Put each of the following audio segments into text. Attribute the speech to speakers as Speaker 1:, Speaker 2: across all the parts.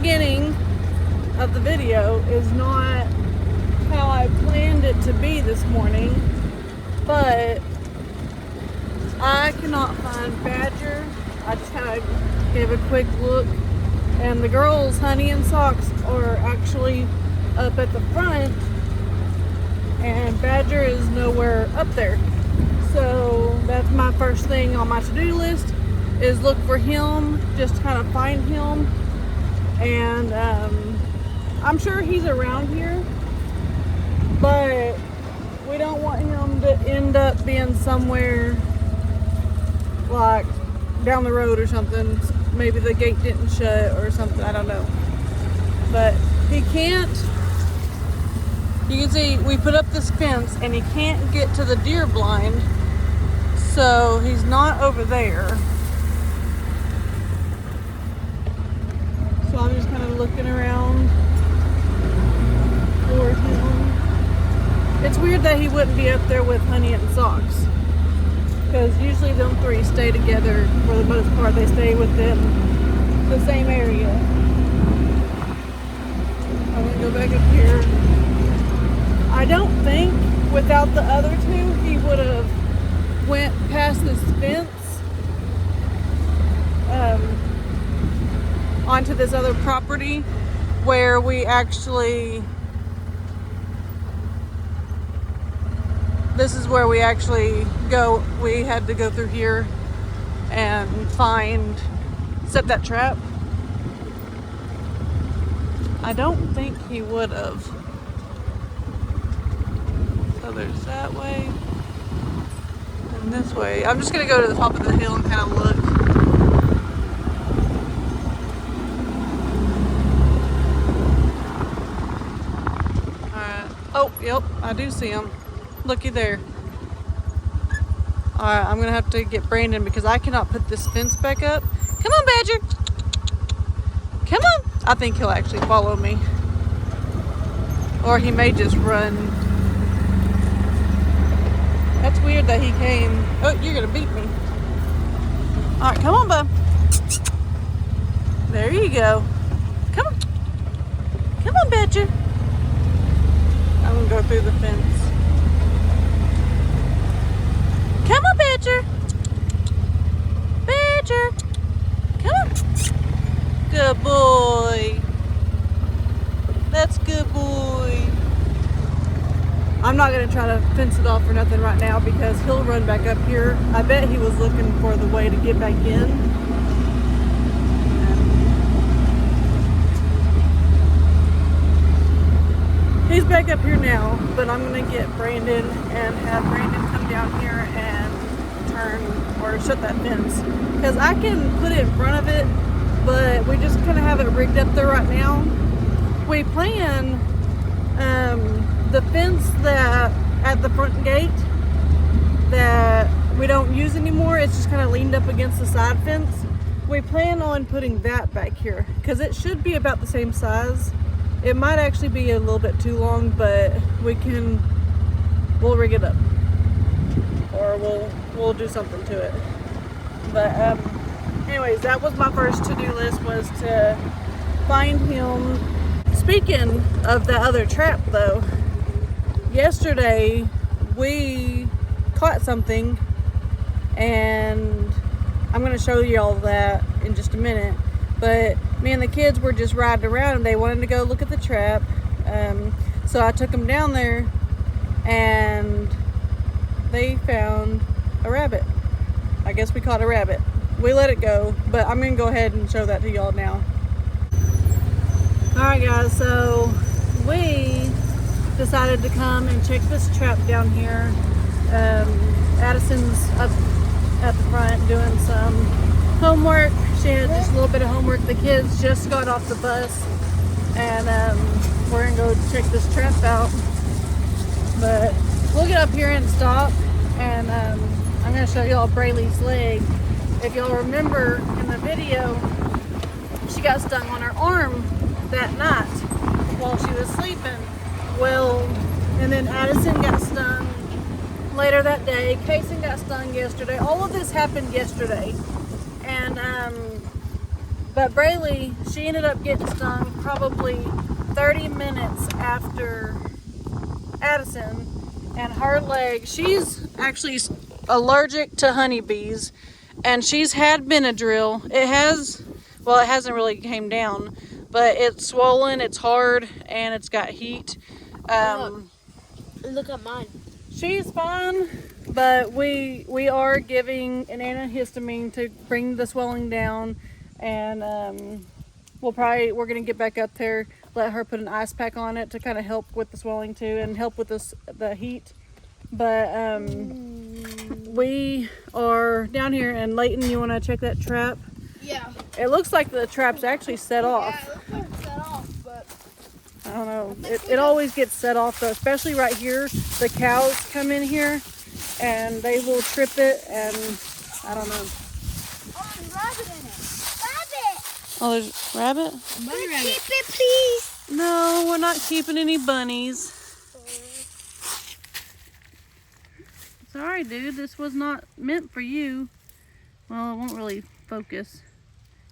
Speaker 1: beginning of the video is not how I planned it to be this morning, but I cannot find Badger. I just kind of gave a quick look, and the girls, Honey and Socks, are actually up at the front, and Badger is nowhere up there. So that's my first thing on my to-do list, is look for him, just kind of find him. And I'm sure he's around here, but we don't want him to end up being somewhere like down the road or something. Maybe the gate didn't shut or something, I don't know. But he can't, you can see we put up this fence and he can't get to the deer blind, so he's not over there. So I'm just kind of looking around for him. It's weird that he wouldn't be up there with Honey and Socks, because usually them three stay together for the most part. They stay within the same area. I'm gonna go back up here. I don't think without the other two he would have went past this fence onto this other property where we actually, this is where we actually go. We had to go through here and set that trap. I don't think he would have. So there's that way and this way. I'm just gonna go to the top of the hill and kind of look. Alright. Oh, yep, I do see him. Looky there. Alright, I'm gonna have to get Brandon because I cannot put this fence back up. Come on, Badger. Come on. I think he'll actually follow me. Or he may just run. That's weird that he came. Oh, you're gonna beat me. Alright, come on, bub. There you go. Come on. Come on, Badger. I'm gonna go through the fence. Come on, Badger. Badger. Come on. Good boy. That's good boy. I'm not going to try to fence it off or nothing right now because he'll run back up here. I bet he was looking for the way to get back in. He's back up here now, but I'm going to get Brandon and have Brandon come down here and turn or shut that fence. Because I can put it in front of it, but we just kind of have it rigged up there right now. We plan the fence that at the front gate that we don't use anymore, it's just kind of leaned up against the side fence. We plan on putting that back here because it should be about the same size. It might actually be a little bit too long, but we'll rig it up, or we'll do something to it. But anyways, that was my first to-do list, was to find him. Speaking of the other trap though, yesterday we caught something, and I'm going to show you all that in just a minute. But me and the kids were just riding around and they wanted to go look at the trap. So I took them down there and they found a rabbit. I guess we caught a rabbit. We let it go, but I'm going to go ahead and show that to y'all now. Alright guys, so we decided to come and check this trap down here. Addison's up at the front doing some homework. She had just a little bit of homework. The kids just got off the bus, and we're gonna go check this trap out. But we'll get up here and stop, and I'm gonna show y'all Braylee's leg. If y'all remember in the video, she got stung on her arm that night while she was sleeping. Well, and then Addison got stung later that day. Kayson got stung yesterday. All of this happened yesterday. And But Braylee, she ended up getting stung probably 30 minutes after Addison, and her leg, she's actually allergic to honeybees, and she's had Benadryl. It hasn't really came down, but it's swollen, it's hard, and it's got heat.
Speaker 2: Look at mine.
Speaker 1: She's fine, but we are giving an antihistamine to bring the swelling down, and we're gonna get back up there, let her put an ice pack on it to kind of help with the swelling too and help with the heat. But we are down here, and Leighton, you want to check that trap?
Speaker 2: Yeah.
Speaker 1: It looks like the trap's actually set off.
Speaker 2: Yeah, it looks like it's set off, but
Speaker 1: I don't know. It always gets set off though, especially right here. The cows come in here and they will trip it, and I don't know.
Speaker 2: oh, there's rabbit in it. Rabbit!
Speaker 1: Oh, there's rabbit?
Speaker 2: Bunny rabbit. Keep it, please.
Speaker 1: No, we're not keeping any bunnies. Sorry, dude. This was not meant for you. Well, it won't really focus.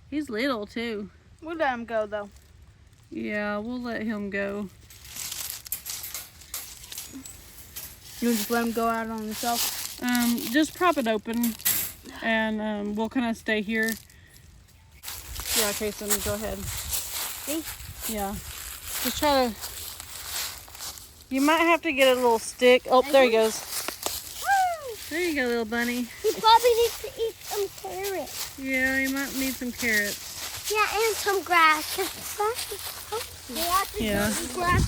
Speaker 1: He's little too.
Speaker 2: We'll let him go though.
Speaker 1: Yeah, we'll let him go.
Speaker 2: You just let him go out on himself?
Speaker 1: Just prop it open, and we'll kind of stay here. Yeah, Kayson, go ahead.
Speaker 2: See?
Speaker 1: Yeah. Just try to... You might have to get a little stick. Oh, there he goes. There you go, little bunny.
Speaker 2: He probably needs to eat some carrots.
Speaker 1: Yeah, you might need some carrots.
Speaker 2: Yeah, and some grass. Grass is healthy.
Speaker 1: Yeah.
Speaker 2: Grass.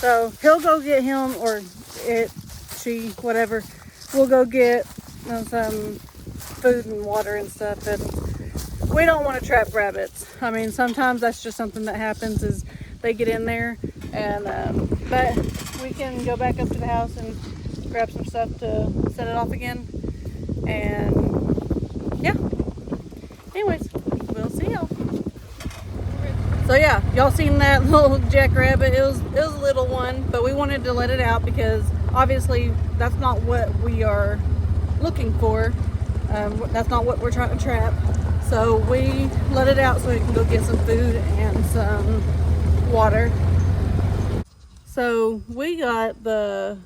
Speaker 1: So he'll go get him, or it, she, whatever. We'll go get some food and water and stuff. And we don't want to trap rabbits. I mean, sometimes that's just something that happens, is they get in there. And but we can go back up to the house and grab some stuff to set it off again. And yeah. Anyways, we'll see y'all. So yeah, y'all seen that little jackrabbit? It was a little one, but we wanted to let it out because obviously that's not what we are looking for. That's not what we're trying to trap. So we let it out so we can go get some food and some water. So we got the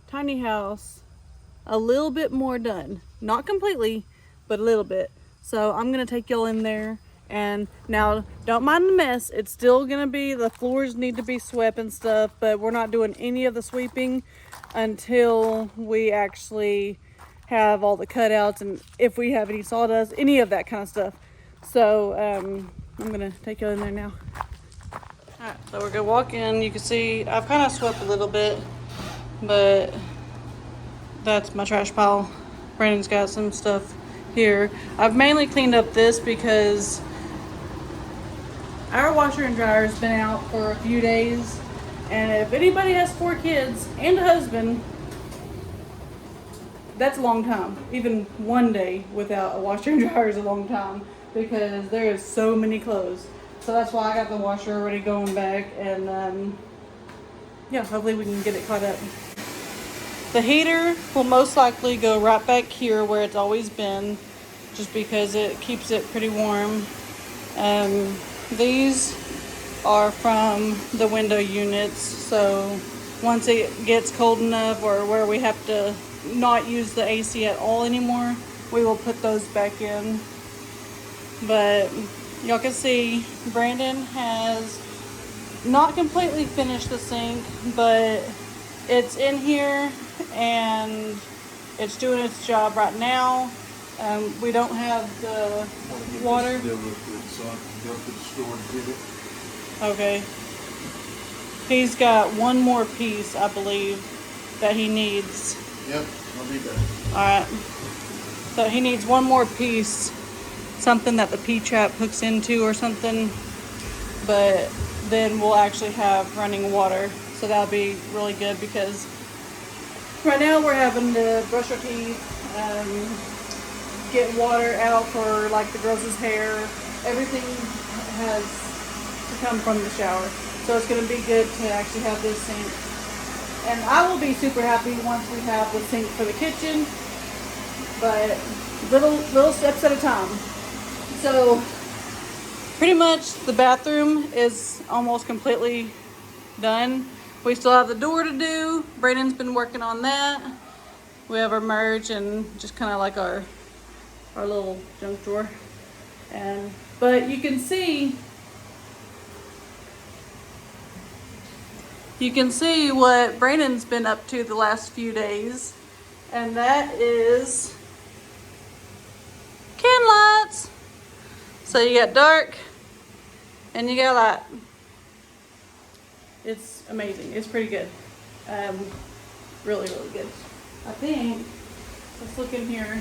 Speaker 1: tiny house a little bit more done. Not completely, but a little bit. So I'm gonna take y'all in there, and now don't mind the mess. It's still gonna be, the floors need to be swept and stuff, but we're not doing any of the sweeping until we actually have all the cutouts, and if we have any sawdust, any of that kind of stuff. So I'm gonna take y'all in there now. Alright, so we're gonna walk in. You can see I've kind of swept a little bit, but that's my trash pile. Brandon's got some stuff here. I've mainly cleaned up this because our washer and dryer has been out for a few days, and if anybody has 4 kids and a husband, that's a long time. Even one day without a washer and dryer is a long time because there is so many clothes. So that's why I got the washer already going back, and yeah, hopefully we can get it caught up. The heater will most likely go right back here where it's always been, just because it keeps it pretty warm. These are from the window units, so once it gets cold enough or where we have to not use the AC at all anymore, we will put those back in. But y'all can see Brandon has not completely finished the sink, but it's in here and it's doing its job right now. We don't have the water. Okay. He's got one more piece, I believe, that he needs.
Speaker 3: Yep, I'll be back.
Speaker 1: Alright. So he needs one more piece, something that the P-trap hooks into or something. But then we'll actually have running water. So that'll be really good because right now we're having to brush our teeth, get water out for like the girls' hair. Everything has to come from the shower. So it's going to be good to actually have this sink. And I will be super happy once we have the sink for the kitchen. But little steps at a time. So pretty much the bathroom is almost completely done. We still have the door to do. Brayden's been working on that. We have our merge and just kind of like our little junk drawer. But you can see what Brayden's been up to the last few days, and that is can lights. So you got dark and you got light. It's amazing. It's pretty good. Really, really good. I think, let's look in here.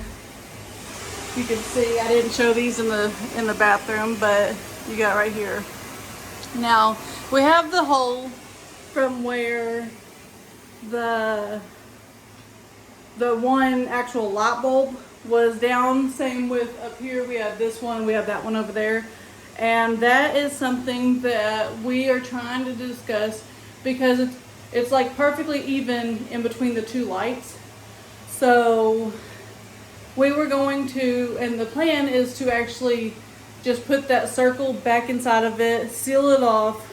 Speaker 1: You can see I didn't show these in the bathroom, but you got right here. Now we have the hole from where the one actual light bulb was down. Same with up here. We have this one, we have that one over there, and that is something that we are trying to discuss because it's like perfectly even in between the two lights. So we were going to, and the plan is to actually just put that circle back inside of it, seal it off,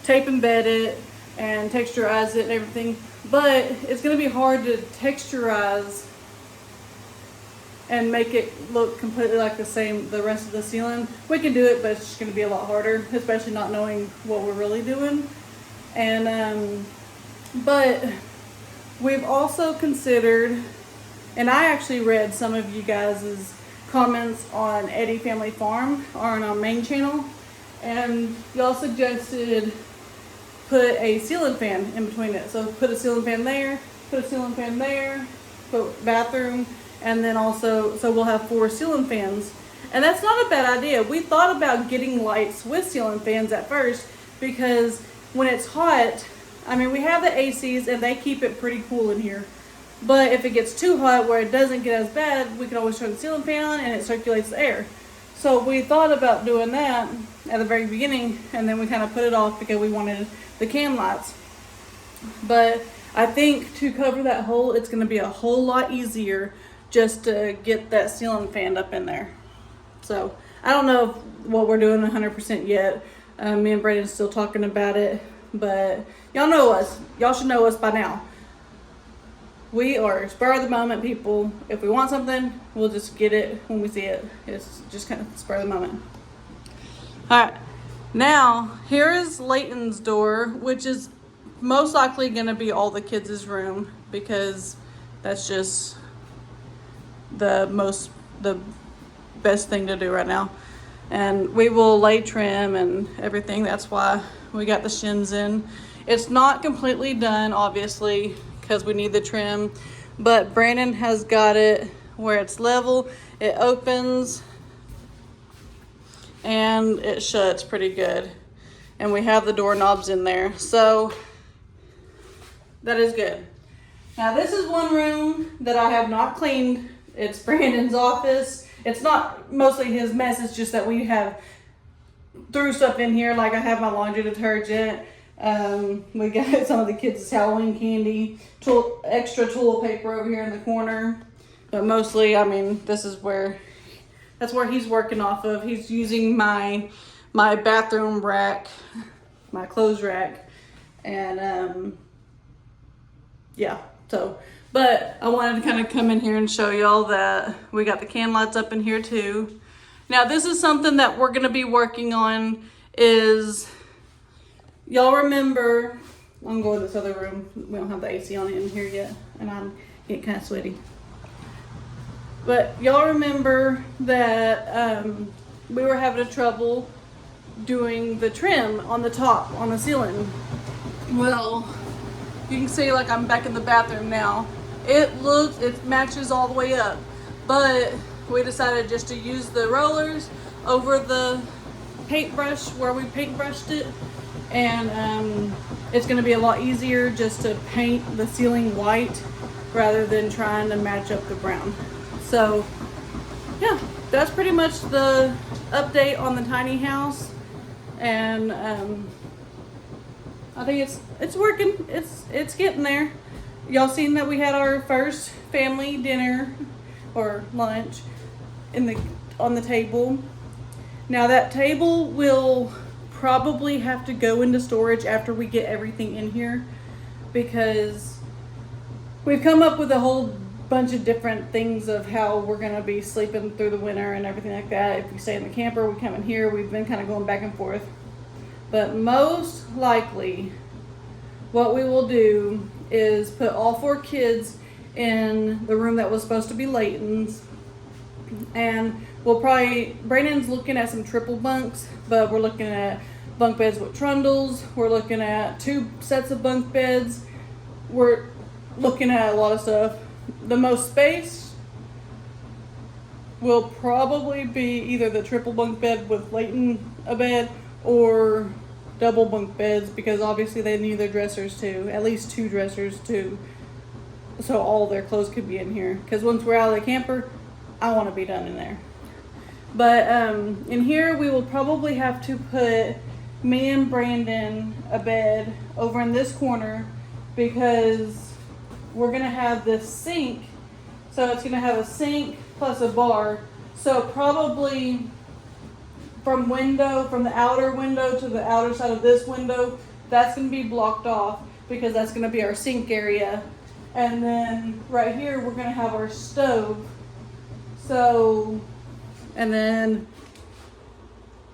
Speaker 1: tape embed it, and texturize it and everything. But it's going to be hard to texturize and make it look completely like the rest of the ceiling. We can do it, but it's just going to be a lot harder, especially not knowing what we're really doing. And but we've also considered, and I actually read some of you guys' comments on Eddy Family Farm or on our main channel, and y'all suggested put a ceiling fan in between it. So put a ceiling fan there, put a ceiling fan there, put bathroom, and then also, so we'll have 4 ceiling fans. And that's not a bad idea. We thought about getting lights with ceiling fans at first because when it's hot, I mean, we have the ACs and they keep it pretty cool in here. But if it gets too hot where it doesn't get as bad, we can always turn the ceiling fan on and it circulates the air. So we thought about doing that at the very beginning, and then we kind of put it off because we wanted the can lights. But I think to cover that hole, it's going to be a whole lot easier just to get that ceiling fan up in there. So I don't know what we're doing 100% yet. Me and Brayden's still talking about it, but y'all know us. Y'all should know us by now. We are spur of the moment people. If we want something, we'll just get it when we see it. It's just kind of spur of the moment. All right, now here is Leighton's door, which is most likely going to be all the kids' room because that's just the best thing to do right now. And we will lay trim and everything. That's why we got the shins in. It's not completely done, obviously, because we need the trim, but Brandon has got it where it's level, it opens, and it shuts pretty good. And we have the doorknobs in there, so that is good. Now this is one room that I have not cleaned. It's Brandon's office. It's not mostly his mess, it's just that we have threw stuff in here, like I have my laundry detergent. We got some of the kids' Halloween candy, extra toilet paper over here in the corner. But mostly, I mean, that's where he's working off of. He's using my bathroom rack, my clothes rack, and yeah. So, but I wanted to kind of come in here and show y'all that we got the can lights up in here too. Now, this is something that we're gonna be working on. Is y'all remember, I'm going to this other room. We don't have the AC on in here yet, and I'm getting kind of sweaty. But y'all remember that we were having trouble doing the trim on the top, on the ceiling. Well, you can see like I'm back in the bathroom now. It matches all the way up. But we decided just to use the rollers over the paintbrush where we paintbrushed it. And it's going to be a lot easier just to paint the ceiling white rather than trying to match up the brown. So yeah, that's pretty much the update on the tiny house. And I think it's working. It's getting there. Y'all seen that we had our first family dinner or lunch on the table. Now that table will probably have to go into storage after we get everything in here, because we've come up with a whole bunch of different things of how we're going to be sleeping through the winter and everything like that. If we stay in the camper, we come in here. We've been kind of going back and forth. But most likely, what we will do is put all 4 kids in the room that was supposed to be Leighton's. And we'll probably, Brandon's looking at some triple bunks, but we're looking at bunk beds with trundles. We're looking at 2 sets of bunk beds. We're looking at a lot of stuff. The most space will probably be either the triple bunk bed with Leighton a bed or double bunk beds, because obviously they need their dressers too, at least 2 dressers too, so all their clothes could be in here, because once we're out of the camper, I want to be done in there. But in here we will probably have to put me and Brandon a bed over in this corner, because we're gonna have this sink, so it's gonna have a sink plus a bar, so probably from the outer window to the outer side of this window, that's going to be blocked off, because that's going to be our sink area. And then right here, we're going to have our stove. So, and then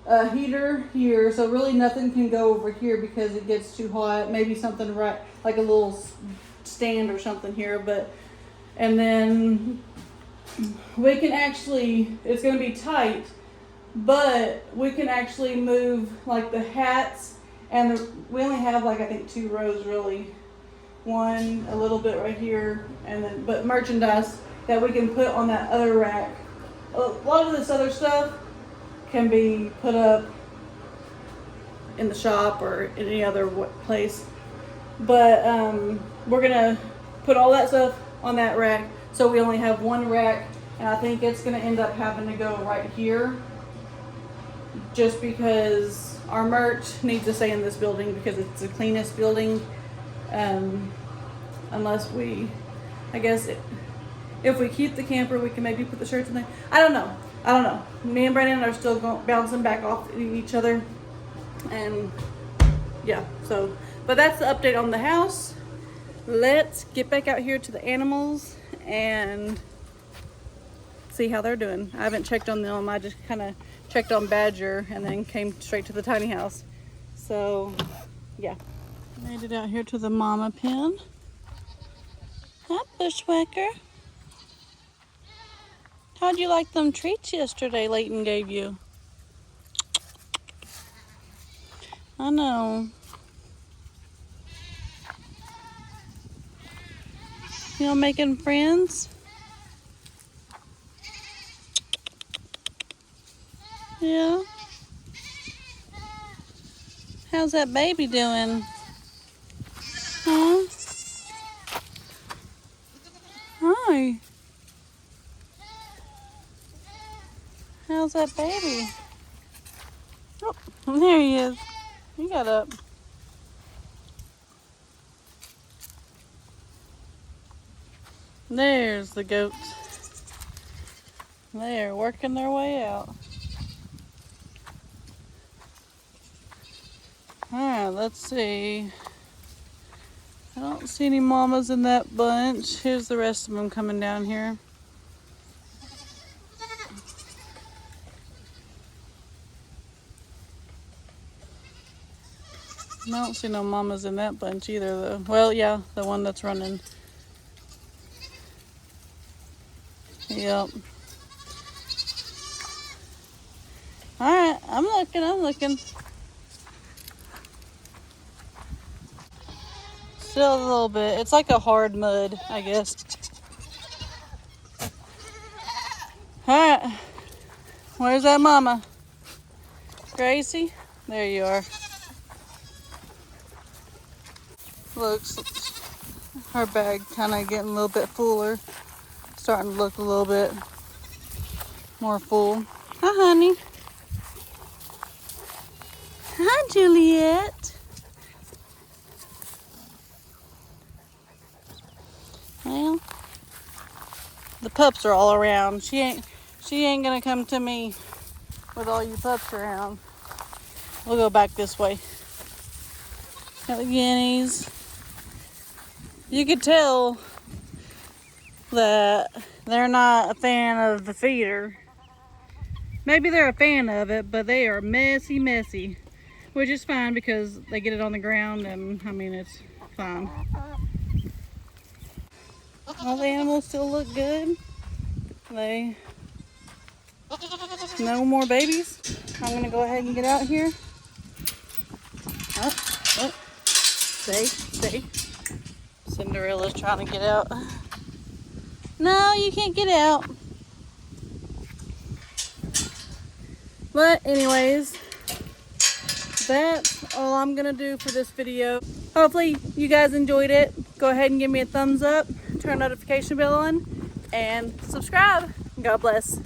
Speaker 1: a heater here. So really nothing can go over here because it gets too hot. Maybe something right, like a little stand or something here. But, and then we can actually, it's going to be tight, but we can actually move like the hats, and we only have like I think 2 rows really, one a little bit right here, and then but merchandise that we can put on that other rack. A lot of this other stuff can be put up in the shop or in any other place, but we're gonna put all that stuff on that rack, so we only have 1 rack, and I think it's gonna end up having to go right here, just because our merch needs to stay in this building because it's the cleanest building. Unless we, I guess, if we keep the camper, we can maybe put the shirts in there. I don't know. Me and Brandon are still bouncing back off each other, and yeah. So, but that's the update on the house. Let's get back out here to the animals and see how they're doing. I haven't checked on them. I just kind of checked on Badger and then came straight to the tiny house. So, yeah. Made it out here to the mama pen. Hi, Bushwhacker. How'd you like them treats yesterday Leighton gave you? I know. You know, making friends? Yeah. How's that baby doing? Huh? Hi. How's that baby? Oh, there he is. He got up. There's the goats. They're working their way out. Alright, let's see. I don't see any mamas in that bunch. Here's the rest of them coming down here. I don't see no mamas in that bunch either, though. Well, yeah, the one that's running. Yep. Alright, I'm looking. Still a little bit. It's like a hard mud, I guess. Alright. Where's that mama? Gracie? There you are. Looks, her bag kind of getting a little bit fuller. Starting to look a little bit more full. Hi, honey. Hi, Juliet. Well, the pups are all around. She ain't gonna come to me with all you pups around. We'll go back this way. Got the guineas. You could tell that they're not a fan of the feeder. Maybe they're a fan of it, but they are messy, which is fine because they get it on the ground, and I mean, it's fine. All the animals still look good. No more babies. I'm gonna go ahead and get out here. Oh. Stay. Cinderella's trying to get out. No, you can't get out. But anyways, that's all I'm gonna do for this video. Hopefully you guys enjoyed it. Go ahead and give me a thumbs up, turn notification bell on, and subscribe. God bless.